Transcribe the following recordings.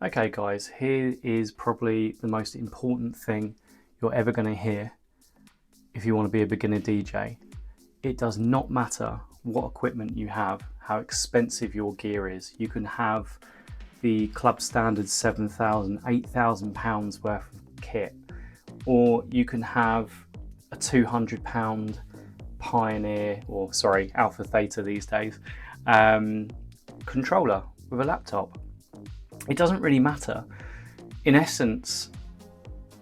Okay guys, here is probably the most important thing you're ever going to hear if you want to be a beginner DJ. It does not matter what equipment you have, how expensive your gear is. You can have the club standard 7,000, 8,000 pounds worth of kit, or you can have a 200 pound Pioneer, or sorry, Alpha Theta these days, controller with a laptop. It doesn't really matter. In essence,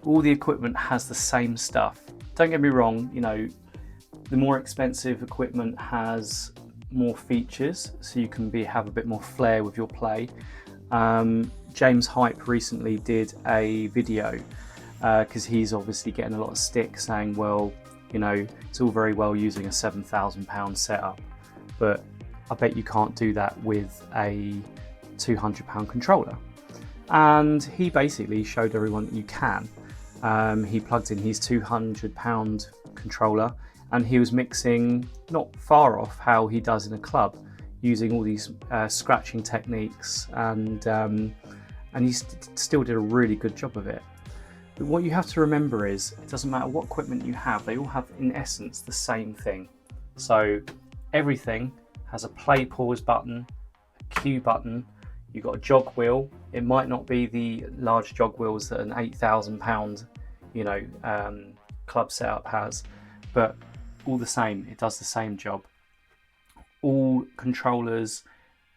all the equipment has the same stuff. Don't get me wrong, the more expensive equipment has more features, so you can have a bit more flair with your play. James Hype recently did a video because he's obviously getting a lot of stick saying, well, it's all very well using a £7,000 setup, but I bet you can't do that with a £200 controller. And he basically showed everyone that you can. He plugged in his £200 controller and he was mixing not far off how he does in a club, using all these scratching techniques, and he still did a really good job of it. But what you have to remember is, it doesn't matter what equipment you have, they all have in essence the same thing. So everything has a play pause button, a cue button, you've got a jog wheel. It might not be the large jog wheels that an £8,000 club setup has, but all the same, it does the same job. All controllers,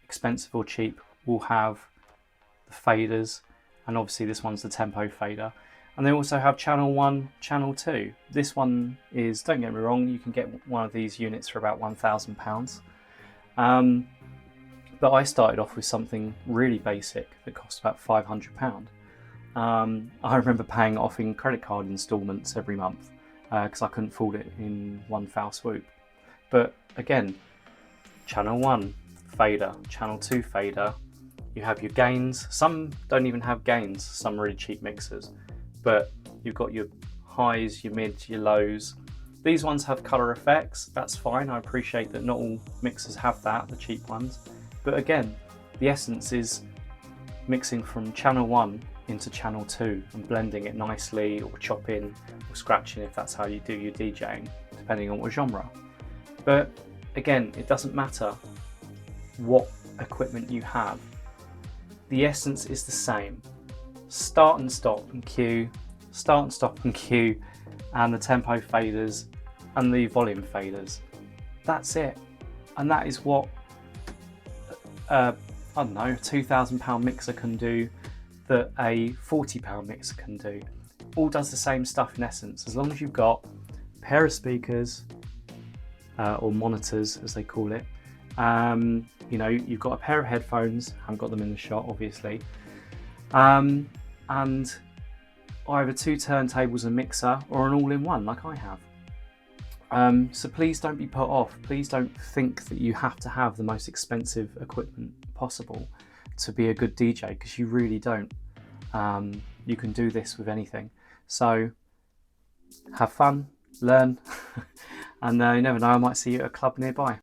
expensive or cheap, will have the faders, and obviously this one's the tempo fader. And they also have channel 1, channel 2. This one is, don't get me wrong, you can get one of these units for about £1,000. But I started off with something really basic that cost about £500. I remember paying it off in credit card instalments every month because I couldn't afford it in one foul swoop. But again, channel 1 fader, channel 2 fader, you have your gains. Some don't even have gains, some really cheap mixers, but you've got your highs, your mids, your lows. These ones have color effects, that's fine. I appreciate that not all mixers have that, the cheap ones. But again, the essence is mixing from channel 1 into channel 2 and blending it nicely, or chopping or scratching if that's how you do your DJing, depending on what genre. But again, it doesn't matter what equipment you have. The essence is the same. Start and stop and cue, start and stop and cue, and the tempo faders and the volume faders. That's it. And that is what I don't know, a £2,000 mixer can do that a £40 mixer can do. All does the same stuff in essence, as long as you've got a pair of speakers or monitors as they call it. You've got a pair of headphones, haven't got them in the shot obviously, and either 2 turntables, a mixer, or an all-in-one like I have. So please don't be put off. Please don't think that you have to have the most expensive equipment possible to be a good DJ, because you really don't. You can do this with anything. So have fun, learn, and you never know, I might see you at a club nearby.